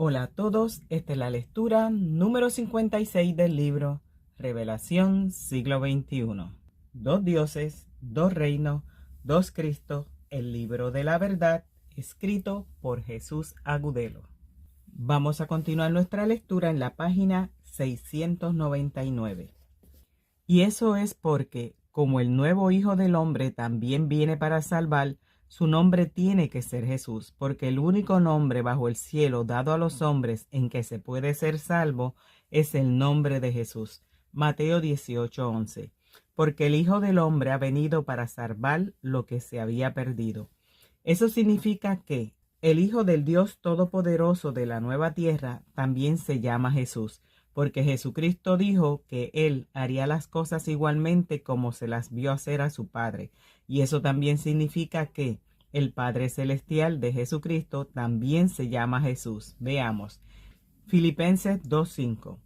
Hola a todos, esta es la lectura número 56 del libro Revelación siglo XXI. Dos dioses, dos reinos, dos Cristos, el libro de la verdad, escrito por Jesús Agudelo. Vamos a continuar nuestra lectura en la página 699. Y eso es porque, como el nuevo Hijo del Hombre también viene para salvar, su nombre tiene que ser Jesús, porque el único nombre bajo el cielo dado a los hombres en que se puede ser salvo es el nombre de Jesús. Mateo 18:11. Porque el Hijo del Hombre ha venido para salvar lo que se había perdido. Eso significa que el Hijo del Dios Todopoderoso de la nueva tierra también se llama Jesús, porque Jesucristo dijo que Él haría las cosas igualmente como se las vio hacer a su Padre. Y eso también significa que el Padre Celestial de Jesucristo también se llama Jesús. Veamos. Filipenses 2:5.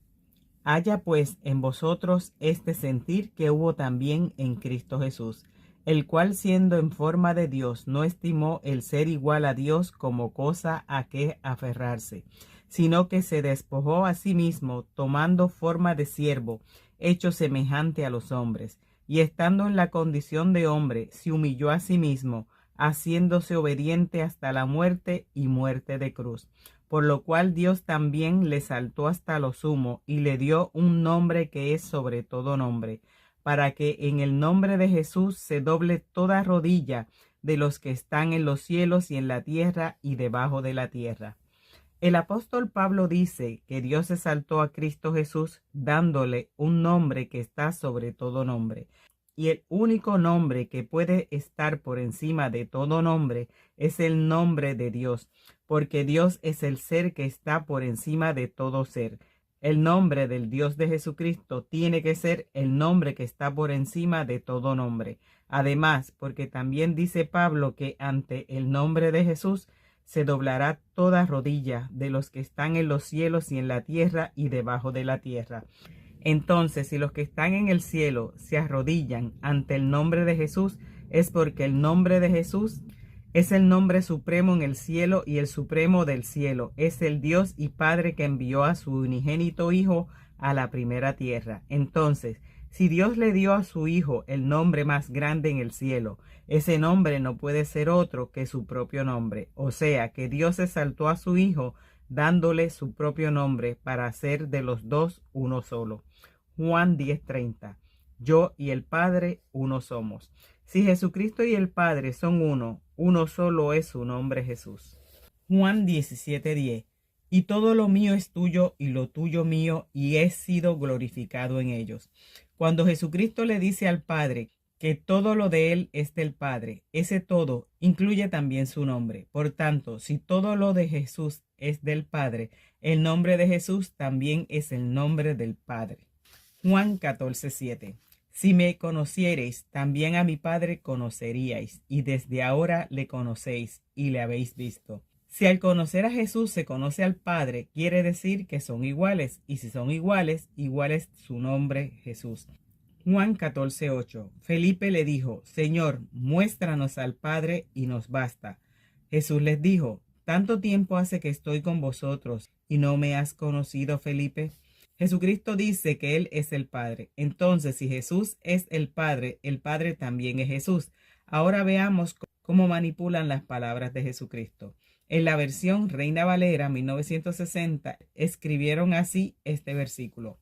Haya pues en vosotros este sentir que hubo también en Cristo Jesús, el cual siendo en forma de Dios no estimó el ser igual a Dios como cosa a que aferrarse, sino que se despojó a sí mismo, tomando forma de siervo, hecho semejante a los hombres, y estando en la condición de hombre, se humilló a sí mismo, haciéndose obediente hasta la muerte y muerte de cruz. Por lo cual Dios también le exaltó hasta lo sumo y le dio un nombre que es sobre todo nombre, para que en el nombre de Jesús se doble toda rodilla de los que están en los cielos y en la tierra y debajo de la tierra. El apóstol Pablo dice que Dios exaltó a Cristo Jesús dándole un nombre que está sobre todo nombre. Y el único nombre que puede estar por encima de todo nombre es el nombre de Dios, porque Dios es el ser que está por encima de todo ser. El nombre del Dios de Jesucristo tiene que ser el nombre que está por encima de todo nombre. Además, porque también dice Pablo que ante el nombre de Jesús se doblará toda rodilla de los que están en los cielos y en la tierra y debajo de la tierra. Entonces, si los que están en el cielo se arrodillan ante el nombre de Jesús, es porque el nombre de Jesús es el nombre supremo en el cielo y el supremo del cielo. Es el Dios y Padre que envió a su unigénito Hijo a la primera tierra. Entonces, si Dios le dio a su Hijo el nombre más grande en el cielo, ese nombre no puede ser otro que su propio nombre. O sea, que Dios exaltó a su Hijo dándole su propio nombre para hacer de los dos uno solo. Juan 10:30. Yo y el Padre uno somos. Si Jesucristo y el Padre son uno, uno solo es su nombre Jesús. Juan 17:10. Y todo lo mío es tuyo y lo tuyo mío, y he sido glorificado en ellos. Cuando Jesucristo le dice al Padre que todo lo de él es del Padre, ese todo incluye también su nombre. Por tanto, si todo lo de Jesús es del Padre, el nombre de Jesús también es el nombre del Padre. Juan 14:7. Si me conociereis, también a mi Padre conoceríais, y desde ahora le conocéis y le habéis visto. Si al conocer a Jesús se conoce al Padre, quiere decir que son iguales, y si son iguales, igual es su nombre Jesús. Juan 14:8. Felipe le dijo: Señor, muéstranos al Padre y nos basta. Jesús les dijo: ¿Tanto tiempo hace que estoy con vosotros y no me has conocido, Felipe? Jesucristo dice que Él es el Padre. Entonces, si Jesús es el Padre también es Jesús. Ahora veamos cómo manipulan las palabras de Jesucristo. En la versión Reina Valera 1960 escribieron así este versículo.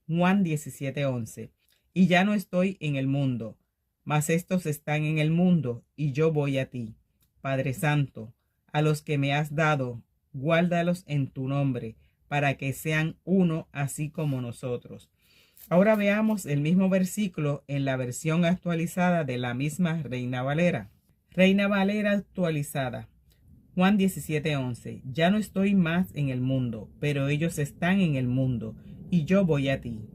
Juan 17:11. Y ya no estoy en el mundo, mas estos están en el mundo, y yo voy a ti. Padre Santo, a los que me has dado, guárdalos en tu nombre, para que sean uno así como nosotros. Ahora veamos el mismo versículo en la versión actualizada de la misma Reina Valera. Reina Valera actualizada. Juan 17:11. Ya no estoy más en el mundo, pero ellos están en el mundo, y yo voy a ti.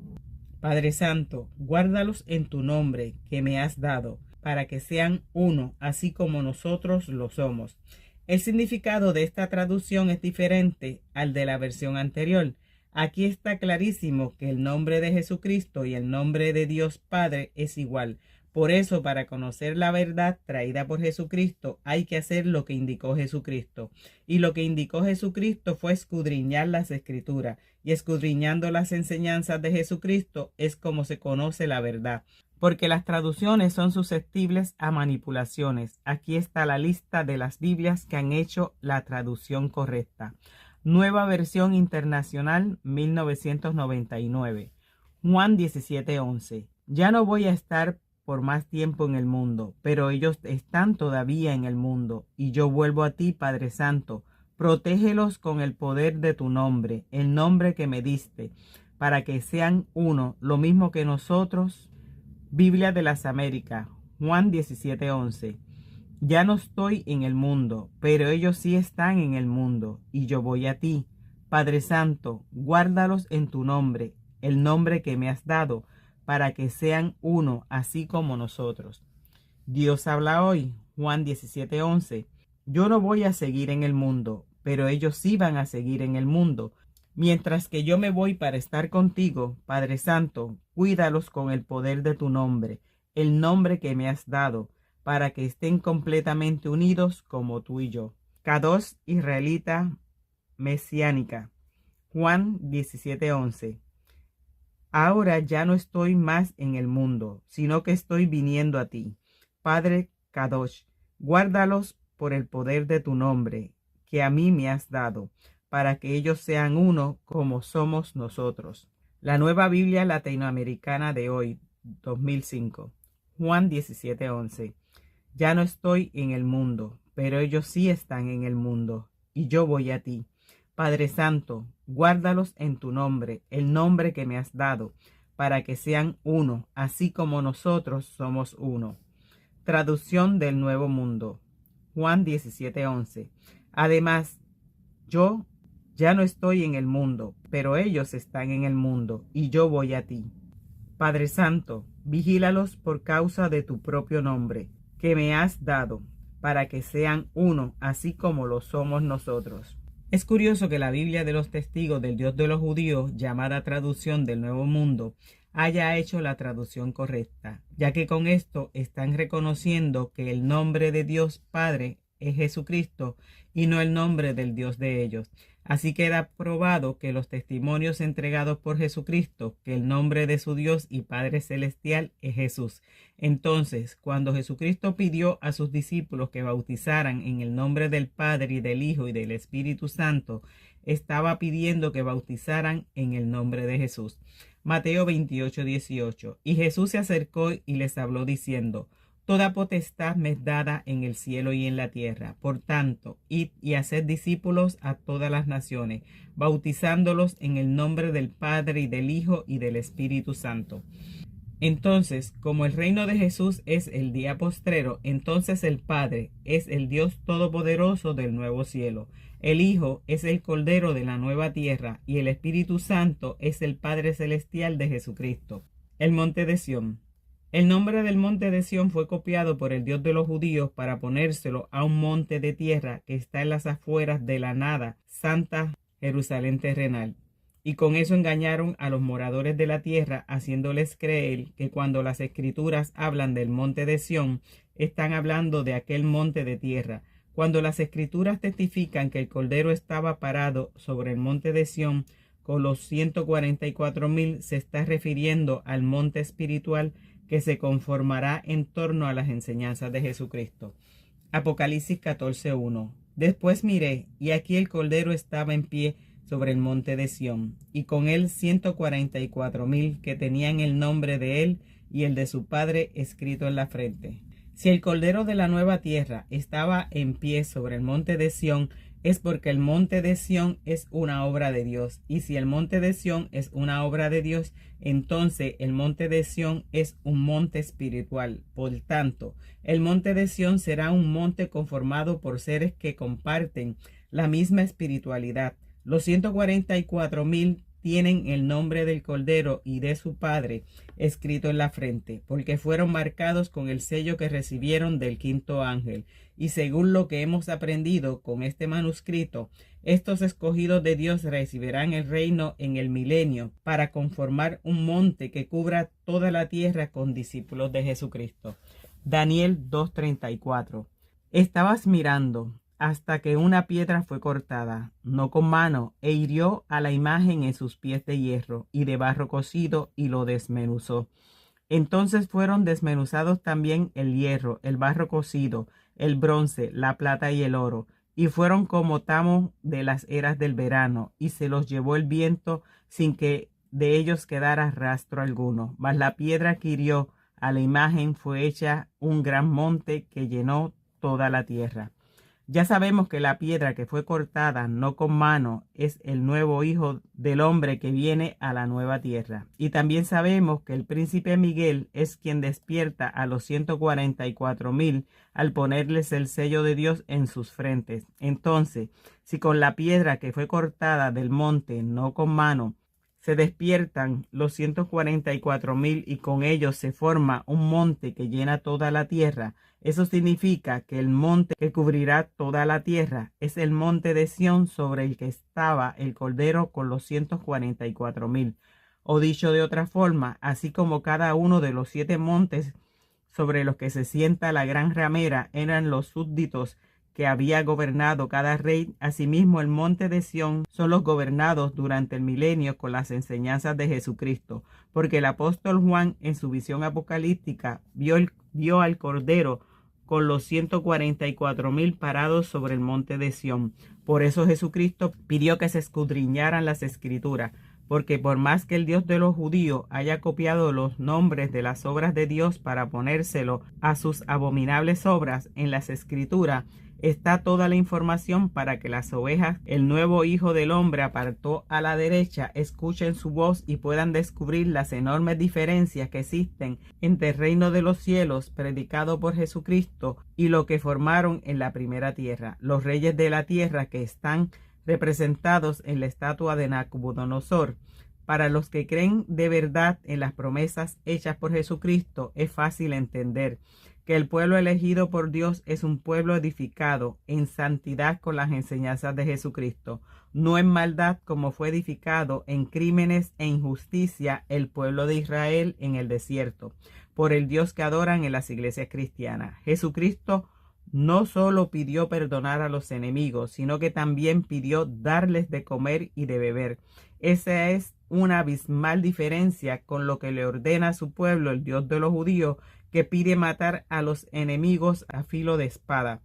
Padre Santo, guárdalos en tu nombre que me has dado, para que sean uno, así como nosotros lo somos. El significado de esta traducción es diferente al de la versión anterior. Aquí está clarísimo que el nombre de Jesucristo y el nombre de Dios Padre es igual, Por eso, para conocer la verdad traída por Jesucristo, hay que hacer lo que indicó Jesucristo. Y lo que indicó Jesucristo fue escudriñar las Escrituras. Y escudriñando las enseñanzas de Jesucristo es como se conoce la verdad. Porque las traducciones son susceptibles a manipulaciones. Aquí está la lista de las Biblias que han hecho la traducción correcta. Nueva Versión Internacional 1999. Juan 17:11. Ya no voy a estar por más tiempo en el mundo, pero ellos están todavía en el mundo, y yo vuelvo a ti, Padre Santo. Protégelos con el poder de tu nombre, el nombre que me diste, para que sean uno, lo mismo que nosotros. Biblia de las Américas, Juan 17:11. Ya no estoy en el mundo, pero ellos sí están en el mundo, y yo voy a ti. Padre Santo, guárdalos en tu nombre, el nombre que me has dado, para que sean uno, así como nosotros. Dios habla hoy, Juan 17:11. Yo no voy a seguir en el mundo, pero ellos sí van a seguir en el mundo. Mientras que yo me voy para estar contigo, Padre Santo, cuídalos con el poder de tu nombre, el nombre que me has dado, para que estén completamente unidos como tú y yo. Kadosh israelita mesiánica. Juan 17:11. Ahora ya no estoy más en el mundo, sino que estoy viniendo a ti. Padre Kadosh, guárdalos por el poder de tu nombre, que a mí me has dado, para que ellos sean uno como somos nosotros. La Nueva Biblia Latinoamericana de hoy, 2005. Juan 17:11. Ya no estoy en el mundo, pero ellos sí están en el mundo, y yo voy a ti. Padre Santo, guárdalos en tu nombre, el nombre que me has dado, para que sean uno, así como nosotros somos uno. Traducción del Nuevo Mundo. Juan 17:11. Además, yo ya no estoy en el mundo, pero ellos están en el mundo, y yo voy a ti. Padre Santo, vigílalos por causa de tu propio nombre, que me has dado, para que sean uno, así como lo somos nosotros. Es curioso que la Biblia de los Testigos del Dios de los Judíos, llamada Traducción del Nuevo Mundo, haya hecho la traducción correcta, ya que con esto están reconociendo que el nombre de Dios Padre es Jesucristo y no el nombre del Dios de ellos. Así queda probado que los testimonios entregados por Jesucristo, que el nombre de su Dios y Padre Celestial es Jesús. Entonces, cuando Jesucristo pidió a sus discípulos que bautizaran en el nombre del Padre y del Hijo y del Espíritu Santo, estaba pidiendo que bautizaran en el nombre de Jesús. Mateo 28:18. Y Jesús se acercó y les habló diciendo: Toda potestad me es dada en el cielo y en la tierra. Por tanto, id y haced discípulos a todas las naciones, bautizándolos en el nombre del Padre y del Hijo y del Espíritu Santo. Entonces, como el reino de Jesús es el día postrero, entonces el Padre es el Dios todopoderoso del nuevo cielo. El Hijo es el Cordero de la nueva tierra y el Espíritu Santo es el Padre celestial de Jesucristo. El monte de Sión. El nombre del monte de Sión fue copiado por el Dios de los judíos para ponérselo a un monte de tierra que está en las afueras de la nada, Santa Jerusalén terrenal. Y con eso engañaron a los moradores de la tierra, haciéndoles creer que cuando las escrituras hablan del monte de Sión, están hablando de aquel monte de tierra. Cuando las escrituras testifican que el Cordero estaba parado sobre el monte de Sión con los 144,000, se está refiriendo al monte espiritual que se conformará en torno a las enseñanzas de Jesucristo. Apocalipsis 14:1. Después miré, y aquí el Cordero estaba en pie sobre el monte de Sión, y con él 144,000 que tenían el nombre de él y el de su Padre escrito en la frente. Si el Cordero de la nueva tierra estaba en pie sobre el monte de Sión, es porque el monte de Sión es una obra de Dios. Y si el monte de Sión es una obra de Dios, entonces el monte de Sión es un monte espiritual. Por tanto, el monte de Sión será un monte conformado por seres que comparten la misma espiritualidad. Los 144,000 tienen el nombre del Cordero y de su Padre escrito en la frente, porque fueron marcados con el sello que recibieron del quinto ángel. Y según lo que hemos aprendido con este manuscrito, estos escogidos de Dios recibirán el reino en el milenio para conformar un monte que cubra toda la tierra con discípulos de Jesucristo. Daniel 2:34. Estabas mirando hasta que una piedra fue cortada, no con mano, e hirió a la imagen en sus pies de hierro y de barro cocido, y lo desmenuzó. Entonces fueron desmenuzados también el hierro, el barro cocido, el bronce, la plata y el oro, y fueron como tamo de las eras del verano, y se los llevó el viento sin que de ellos quedara rastro alguno. Mas la piedra que hirió a la imagen fue hecha un gran monte que llenó toda la tierra. Ya sabemos que la piedra que fue cortada no con mano es el nuevo Hijo del Hombre que viene a la nueva tierra. Y también sabemos que el príncipe Miguel es quien despierta a los 144,000 al ponerles el sello de Dios en sus frentes. Entonces, si con la piedra que fue cortada del monte, no con mano, se despiertan los 144,000 y con ellos se forma un monte que llena toda la tierra, eso significa que el monte que cubrirá toda la tierra es el monte de Sión sobre el que estaba el Cordero con los 144,000. O dicho de otra forma, así como cada uno de los 7 montes sobre los que se sienta la gran ramera eran los súbditos que había gobernado cada rey, asimismo el monte de Sión son los gobernados durante el milenio con las enseñanzas de Jesucristo, porque el apóstol Juan en su visión apocalíptica vio al Cordero con los 144,000 parados sobre el monte de Sión. Por eso Jesucristo pidió que se escudriñaran las escrituras, porque por más que el Dios de los judíos haya copiado los nombres de las obras de Dios para ponérselo a sus abominables obras en las escrituras, está toda la información para que las ovejas, el nuevo Hijo del Hombre apartó a la derecha, escuchen su voz y puedan descubrir las enormes diferencias que existen entre el reino de los cielos predicado por Jesucristo y lo que formaron en la primera tierra, los reyes de la tierra que están representados en la estatua de Nabucodonosor. Para los que creen de verdad en las promesas hechas por Jesucristo, es fácil entender que el pueblo elegido por Dios es un pueblo edificado en santidad con las enseñanzas de Jesucristo, no en maldad como fue edificado en crímenes e injusticia el pueblo de Israel en el desierto, por el Dios que adoran en las iglesias cristianas. Jesucristo no solo pidió perdonar a los enemigos, sino que también pidió darles de comer y de beber. Esa es una abismal diferencia con lo que le ordena a su pueblo el Dios de los judíos, que pide matar a los enemigos a filo de espada.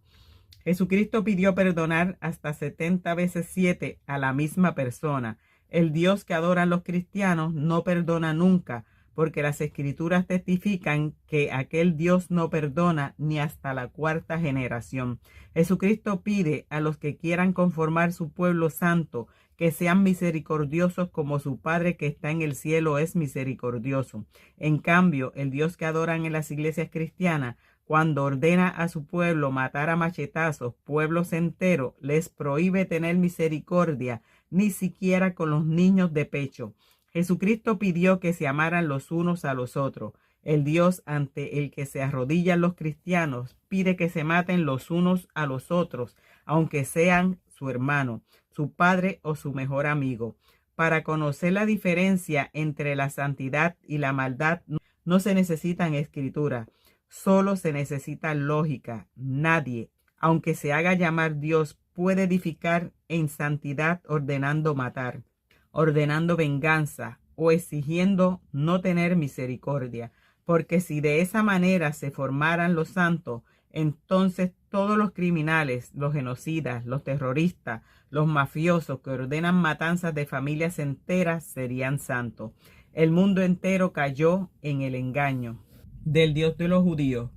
Jesucristo pidió perdonar hasta 70 veces 7 a la misma persona. El Dios que adoran los cristianos no perdona nunca, porque las escrituras testifican que aquel Dios no perdona ni hasta la 4ª generación. Jesucristo pide a los que quieran conformar su pueblo santo que sean misericordiosos como su Padre que está en el cielo es misericordioso. En cambio, el Dios que adoran en las iglesias cristianas, cuando ordena a su pueblo matar a machetazos pueblos enteros, les prohíbe tener misericordia, ni siquiera con los niños de pecho. Jesucristo pidió que se amaran los unos a los otros. El Dios ante el que se arrodillan los cristianos pide que se maten los unos a los otros, aunque sean su hermano, su padre o su mejor amigo. Para conocer la diferencia entre la santidad y la maldad no se necesitan escrituras, solo se necesita lógica. Nadie, aunque se haga llamar Dios, puede edificar en santidad ordenando matar, ordenando venganza o exigiendo no tener misericordia, porque si de esa manera se formaran los santos, entonces todos los criminales, los genocidas, los terroristas, los mafiosos que ordenan matanzas de familias enteras serían santos. El mundo entero cayó en el engaño del Dios de los judíos,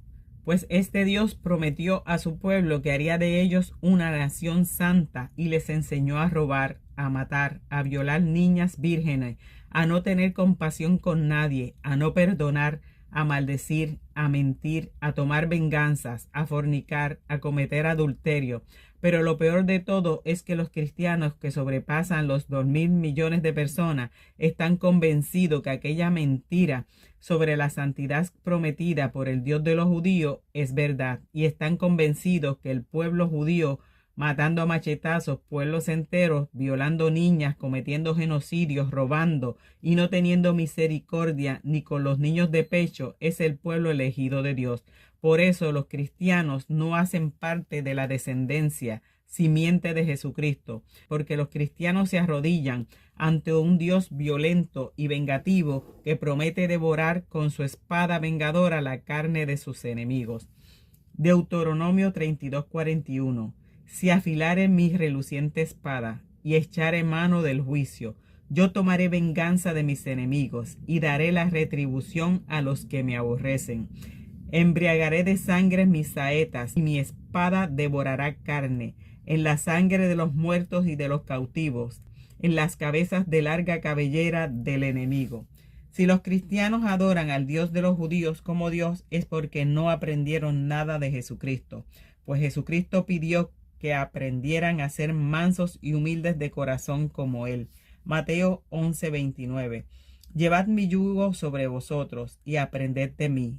pues este Dios prometió a su pueblo que haría de ellos una nación santa y les enseñó a robar, a matar, a violar niñas vírgenes, a no tener compasión con nadie, a no perdonar, a maldecir, a mentir, a tomar venganzas, a fornicar, a cometer adulterio. Pero lo peor de todo es que los cristianos, que sobrepasan los 2.000 millones de personas, están convencidos que aquella mentira sobre la santidad prometida por el Dios de los judíos es verdad, y están convencidos que el pueblo judío, matando a machetazos pueblos enteros, violando niñas, cometiendo genocidios, robando y no teniendo misericordia ni con los niños de pecho, es el pueblo elegido de Dios. Por eso los cristianos no hacen parte de la descendencia, simiente de Jesucristo, porque los cristianos se arrodillan ante un Dios violento y vengativo que promete devorar con su espada vengadora la carne de sus enemigos. Deuteronomio 32:41. Si afilare mi reluciente espada y echare mano del juicio, yo tomaré venganza de mis enemigos y daré la retribución a los que me aborrecen. Embriagaré de sangre mis saetas y mi espada devorará carne, en la sangre de los muertos y de los cautivos, en las cabezas de larga cabellera del enemigo. Si los cristianos adoran al Dios de los judíos como Dios, es porque no aprendieron nada de Jesucristo, pues Jesucristo pidió que aprendieran a ser mansos y humildes de corazón como Él. Mateo 11:29. Llevad mi yugo sobre vosotros y aprended de mí,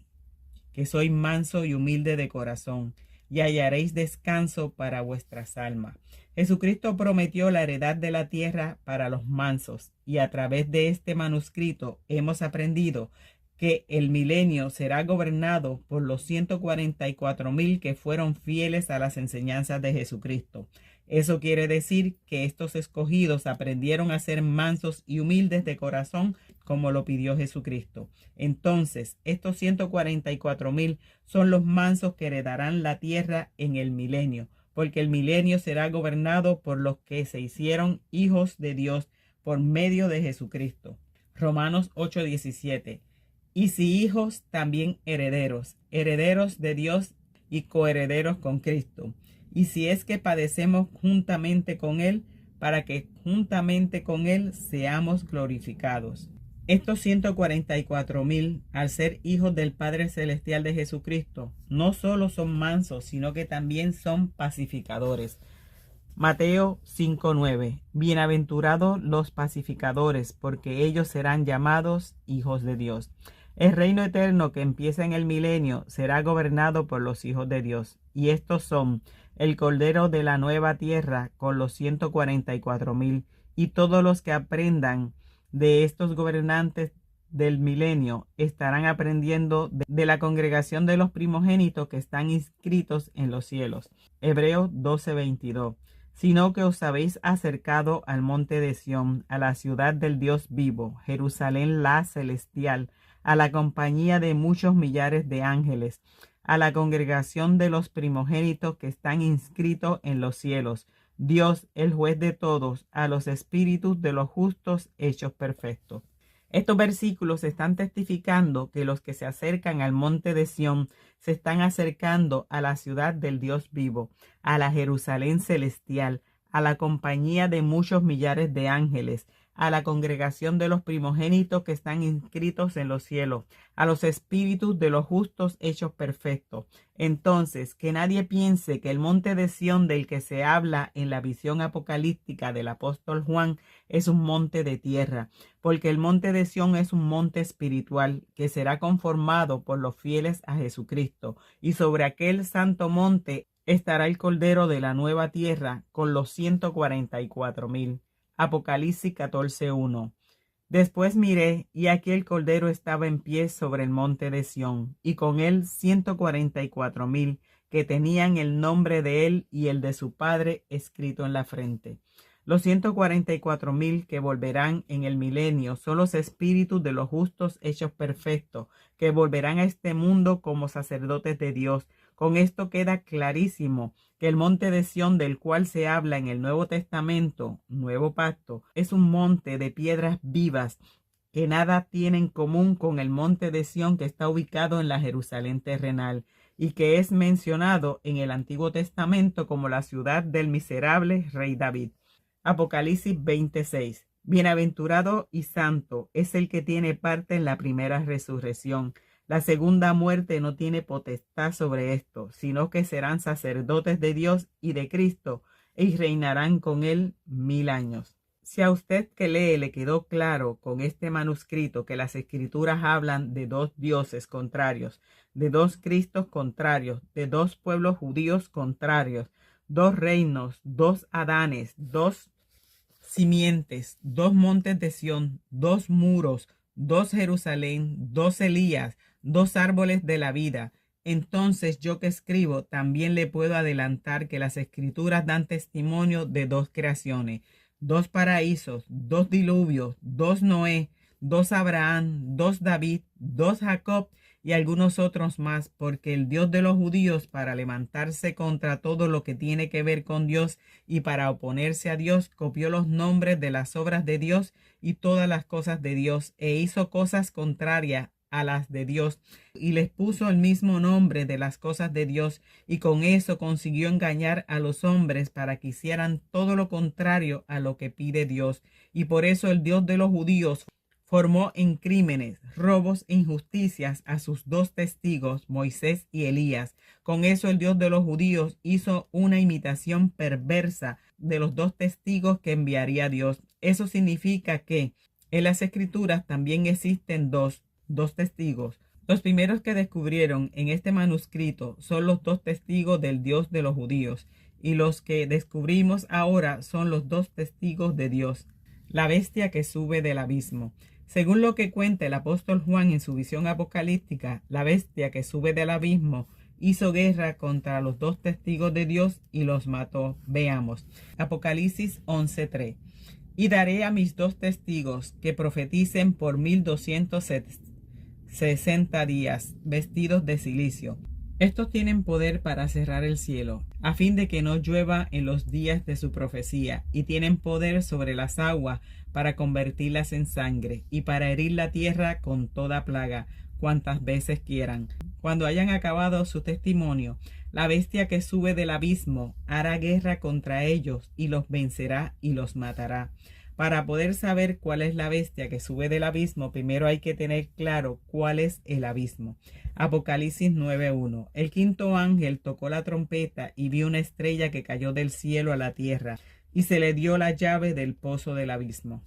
que soy manso y humilde de corazón, y hallaréis descanso para vuestras almas. Jesucristo prometió la heredad de la tierra para los mansos, y a través de este manuscrito hemos aprendido que el milenio será gobernado por los 144,000 que fueron fieles a las enseñanzas de Jesucristo. Eso quiere decir que estos escogidos aprendieron a ser mansos y humildes de corazón como lo pidió Jesucristo. Entonces, estos 144,000 son los mansos que heredarán la tierra en el milenio, porque el milenio será gobernado por los que se hicieron hijos de Dios por medio de Jesucristo. Romanos 8:17. Y si hijos, también herederos, herederos de Dios y coherederos con Cristo. Y si es que padecemos juntamente con Él, para que juntamente con Él seamos glorificados. Estos 144,000, al ser hijos del Padre Celestial de Jesucristo, no solo son mansos, sino que también son pacificadores. Mateo 5:9. Bienaventurados los pacificadores, porque ellos serán llamados hijos de Dios. El reino eterno que empieza en el milenio será gobernado por los hijos de Dios, y estos son el Cordero de la nueva tierra con los 144,000, y todos los que aprendan de estos gobernantes del milenio estarán aprendiendo de la congregación de los primogénitos que están inscritos en los cielos. Hebreos 12:22. Sino que os habéis acercado al monte de Sión, a la ciudad del Dios vivo, Jerusalén la celestial, a la compañía de muchos millares de ángeles, a la congregación de los primogénitos que están inscritos en los cielos, Dios, el juez de todos, a los espíritus de los justos hechos perfectos. Estos versículos están testificando que los que se acercan al monte de Sión se están acercando a la ciudad del Dios vivo, a la Jerusalén celestial, a la compañía de muchos millares de ángeles, a la congregación de los primogénitos que están inscritos en los cielos, a los espíritus de los justos hechos perfectos. Entonces, que nadie piense que el monte de Sión del que se habla en la visión apocalíptica del apóstol Juan es un monte de tierra, porque el monte de Sión es un monte espiritual que será conformado por los fieles a Jesucristo, y sobre aquel santo monte estará el Cordero de la nueva tierra con los 144,000. Apocalipsis 14:1. Después miré, y aquí el Cordero estaba en pie sobre el monte de Sión, y con él 144,000, que tenían el nombre de él y el de su Padre escrito en la frente. Los 144,000 que volverán en el milenio son los espíritus de los justos hechos perfectos, que volverán a este mundo como sacerdotes de Dios. Con esto queda clarísimo que el monte de Sión del cual se habla en el Nuevo Testamento, Nuevo Pacto, es un monte de piedras vivas que nada tiene en común con el monte de Sión que está ubicado en la Jerusalén terrenal y que es mencionado en el Antiguo Testamento como la ciudad del miserable rey David. Apocalipsis 20:6. Bienaventurado y santo es el que tiene parte en la primera resurrección. La segunda muerte no tiene potestad sobre esto, sino que serán sacerdotes de Dios y de Cristo, y reinarán con él 1000 años. Si a usted que lee le quedó claro con este manuscrito que las escrituras hablan de dos dioses contrarios, de dos Cristos contrarios, de dos pueblos judíos contrarios, dos reinos, dos Adanes, dos simientes, dos montes de Sión, dos muros, dos Jerusalén, dos Elías, dos árboles de la vida, entonces yo que escribo también le puedo adelantar que las escrituras dan testimonio de dos creaciones, dos paraísos, dos diluvios, dos Noé, dos Abraham, dos David, dos Jacob y algunos otros más, porque el Dios de los judíos, para levantarse contra todo lo que tiene que ver con Dios y para oponerse a Dios, copió los nombres de las obras de Dios y todas las cosas de Dios, e hizo cosas contrarias a las de Dios, y les puso el mismo nombre de las cosas de Dios, y con eso consiguió engañar a los hombres para que hicieran todo lo contrario a lo que pide Dios. Y por eso el Dios de los judíos formó en crímenes, robos e injusticias a sus dos testigos, Moisés y Elías. Con eso el Dios de los judíos hizo una imitación perversa de los dos testigos que enviaría Dios. Eso significa que en las escrituras también existen dos testigos. Los primeros que descubrieron en este manuscrito son los dos testigos del Dios de los judíos, y los que descubrimos ahora son los dos testigos de Dios, la bestia que sube del abismo. Según lo que cuenta el apóstol Juan en su visión apocalíptica, la bestia que sube del abismo hizo guerra contra los dos testigos de Dios y los mató. Veamos, Apocalipsis 11:3. Y daré a mis dos testigos que profeticen por 1260 días, vestidos de cilicio. Estos tienen poder para cerrar el cielo, a fin de que no llueva en los días de su profecía, y tienen poder sobre las aguas para convertirlas en sangre, y para herir la tierra con toda plaga, cuantas veces quieran. Cuando hayan acabado su testimonio, la bestia que sube del abismo hará guerra contra ellos, y los vencerá y los matará. Para poder saber cuál es la bestia que sube del abismo, primero hay que tener claro cuál es el abismo. Apocalipsis 9:1. El quinto ángel tocó la trompeta y vio una estrella que cayó del cielo a la tierra, y se le dio la llave del pozo del abismo.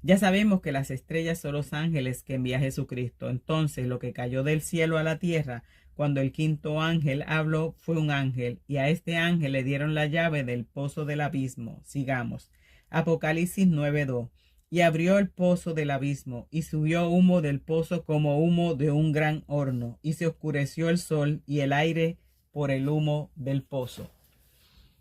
Ya sabemos que las estrellas son los ángeles que envía Jesucristo. Entonces, lo que cayó del cielo a la tierra, cuando el quinto ángel habló, fue un ángel, y a este ángel le dieron la llave del pozo del abismo. Sigamos. Apocalipsis 9:2. Y abrió el pozo del abismo, y subió humo del pozo como humo de un gran horno, y se oscureció el sol y el aire por el humo del pozo.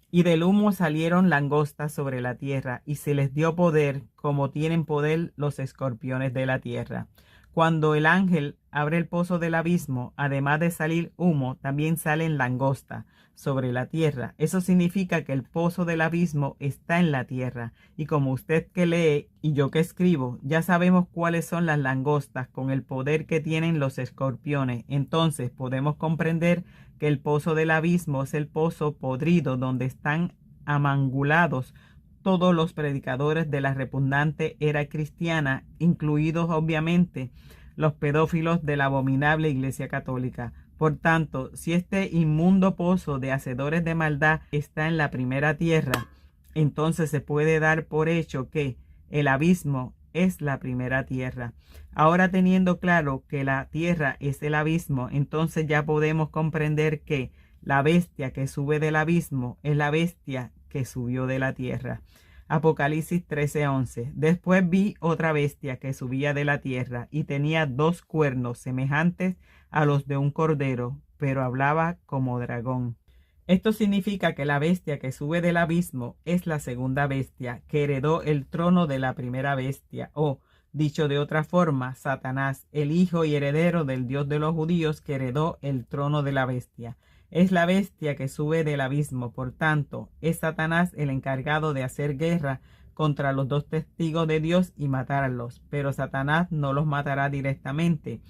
Y del humo salieron langostas sobre la tierra, y se les dio poder, como tienen poder los escorpiones de la tierra. Cuando el ángel abre el pozo del abismo, además de salir humo, también salen langostas sobre la tierra. Eso significa que el pozo del abismo está en la tierra. Y como usted que lee y yo que escribo, ya sabemos cuáles son las langostas con el poder que tienen los escorpiones. Entonces podemos comprender que el pozo del abismo es el pozo podrido donde están amangulados todos los predicadores de la repugnante era cristiana, incluidos obviamente los pedófilos de la abominable Iglesia Católica. Por tanto, si este inmundo pozo de hacedores de maldad está en la primera tierra, entonces se puede dar por hecho que el abismo es la primera tierra. Ahora, teniendo claro que la tierra es el abismo, entonces ya podemos comprender que la bestia que sube del abismo es la bestia que subió de la tierra. Apocalipsis 13:11. Después vi otra bestia que subía de la tierra y tenía 2 cuernos semejantes a los de un cordero, pero hablaba como dragón. Esto significa que la bestia que sube del abismo es la segunda bestia que heredó el trono de la primera bestia, o, dicho de otra forma, Satanás, el hijo y heredero del Dios de los judíos que heredó el trono de la bestia. Es la bestia que sube del abismo, por tanto, es Satanás el encargado de hacer guerra contra los 2 testigos de Dios y matarlos, pero Satanás no los matará directamente,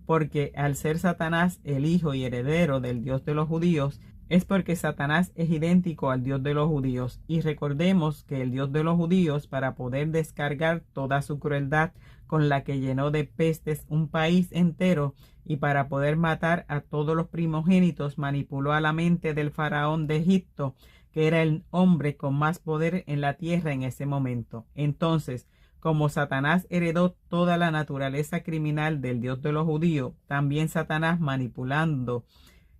porque al ser Satanás el hijo y heredero del Dios de los judíos, es porque Satanás es idéntico al Dios de los judíos. Y recordemos que el Dios de los judíos, para poder descargar toda su crueldad con la que llenó de pestes un país entero y para poder matar a todos los primogénitos, manipuló a la mente del faraón de Egipto, que era el hombre con más poder en la tierra en ese momento. Entonces, como Satanás heredó toda la naturaleza criminal del Dios de los judíos, también Satanás, manipulando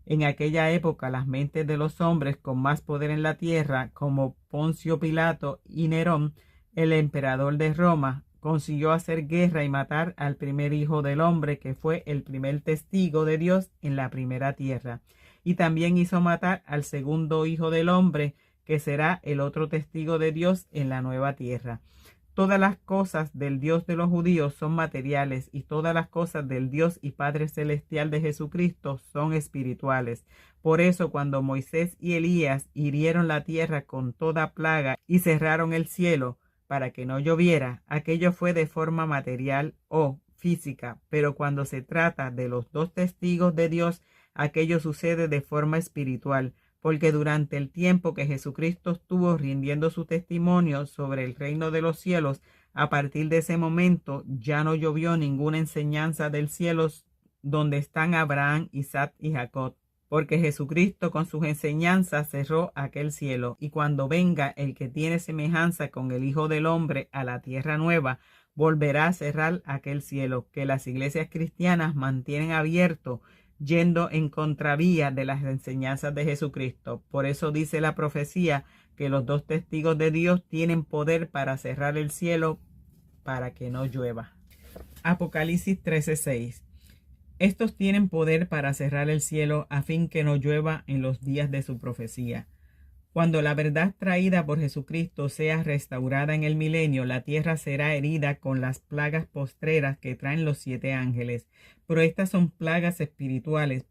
en aquella época las mentes de los hombres con más poder en la tierra, como Poncio Pilato y Nerón, el emperador de Roma, consiguió hacer guerra y matar al primer hijo del hombre, que fue el primer testigo de Dios en la primera tierra. Y también hizo matar al segundo hijo del hombre, que será el otro testigo de Dios en la nueva tierra. Todas las cosas del Dios de los judíos son materiales y todas las cosas del Dios y Padre Celestial de Jesucristo son espirituales. Por eso cuando Moisés y Elías hirieron la tierra con toda plaga y cerraron el cielo para que no lloviera, aquello fue de forma material o física, pero cuando se trata de los dos testigos de Dios, aquello sucede de forma espiritual, porque durante el tiempo que Jesucristo estuvo rindiendo su testimonio sobre el reino de los cielos, a partir de ese momento ya no llovió ninguna enseñanza del cielo donde están Abraham, Isaac y Jacob, porque Jesucristo con sus enseñanzas cerró aquel cielo, y cuando venga el que tiene semejanza con el Hijo del Hombre a la tierra nueva, volverá a cerrar aquel cielo que las iglesias cristianas mantienen abierto, yendo en contravía de las enseñanzas de Jesucristo. Por eso dice la profecía que los dos testigos de Dios tienen poder para cerrar el cielo para que no llueva. Apocalipsis 13:6. Estos tienen poder para cerrar el cielo a fin que no llueva en los días de su profecía. Cuando la verdad traída por Jesucristo sea restaurada en el milenio, la tierra será herida con las plagas postreras que traen los 7 ángeles. Pero estas son plagas espirituales.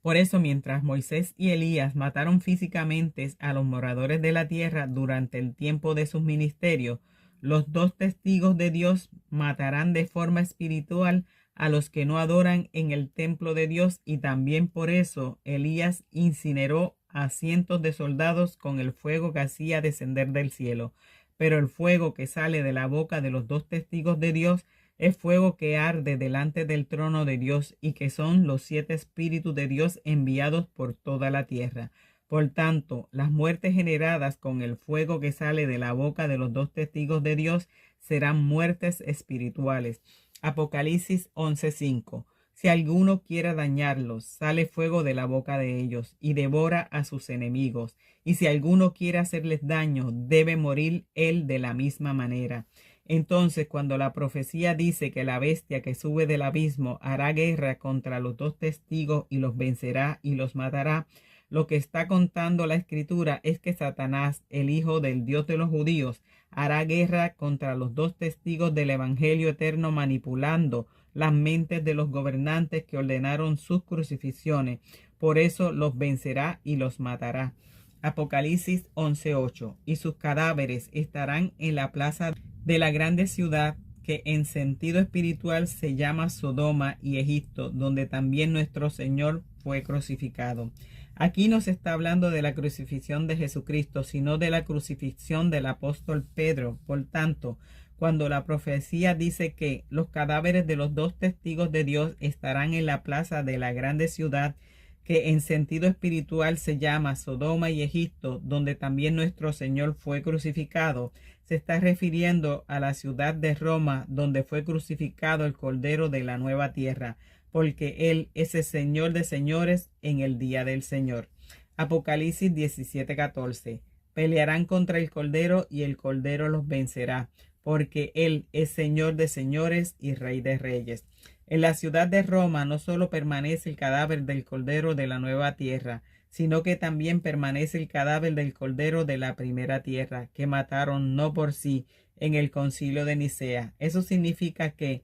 Por eso, mientras Moisés y Elías mataron físicamente a los moradores de la tierra durante el tiempo de sus ministerios, los dos testigos de Dios matarán de forma espiritual a los que no adoran en el templo de Dios, y también por eso Elías incineró a cientos de soldados con el fuego que hacía descender del cielo. Pero el fuego que sale de la boca de los dos testigos de Dios es fuego que arde delante del trono de Dios, y que son los 7 espíritus de Dios enviados por toda la tierra. Por tanto, las muertes generadas con el fuego que sale de la boca de los dos testigos de Dios serán muertes espirituales. Apocalipsis 11:5. Si alguno quiera dañarlos, sale fuego de la boca de ellos y devora a sus enemigos. Y si alguno quiere hacerles daño, debe morir él de la misma manera. Entonces, cuando la profecía dice que la bestia que sube del abismo hará guerra contra los dos testigos y los vencerá y los matará, lo que está contando la Escritura es que Satanás, el hijo del Dios de los judíos, hará guerra contra los dos testigos del Evangelio eterno, manipulando las mentes de los gobernantes que ordenaron sus crucifixiones. Por eso los vencerá y los matará. Apocalipsis 11:8. Y sus cadáveres estarán en la plaza de la grande ciudad, que en sentido espiritual se llama Sodoma y Egipto, donde también nuestro Señor fue crucificado. Aquí no se está hablando de la crucifixión de Jesucristo, sino de la crucifixión del apóstol Pedro. Por tanto, cuando la profecía dice que los cadáveres de los dos testigos de Dios estarán en la plaza de la grande ciudad, que en sentido espiritual se llama Sodoma y Egipto, donde también nuestro Señor fue crucificado, se está refiriendo a la ciudad de Roma, donde fue crucificado el Cordero de la nueva tierra, porque Él es el Señor de señores en el día del Señor. Apocalipsis 17:14. Pelearán contra el Cordero y el Cordero los vencerá, porque Él es Señor de señores y Rey de reyes. En la ciudad de Roma no solo permanece el cadáver del Cordero de la nueva tierra, sino que también permanece el cadáver del Cordero de la primera tierra, que mataron no por sí en el concilio de Nicea. Eso significa que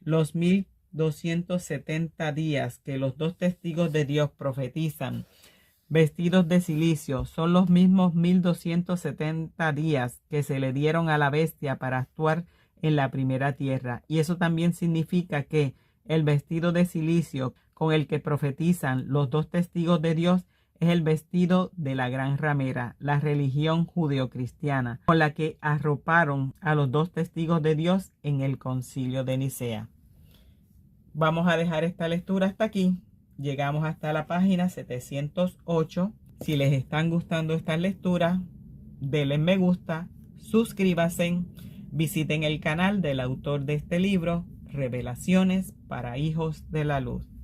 los 1270 días que los dos testigos de Dios profetizan vestidos de cilicio son los mismos 1270 días que se le dieron a la bestia para actuar en la primera tierra. Y eso también significa que el vestido de cilicio con el que profetizan los dos testigos de Dios es el vestido de la gran ramera, la religión judeocristiana, con la que arroparon a los dos testigos de Dios en el concilio de Nicea. Vamos a dejar esta lectura hasta aquí. Llegamos hasta la página 708. Si les están gustando estas lecturas, denle me gusta, suscríbanse, visiten el canal del autor de este libro, Revelaciones para Hijos de la Luz.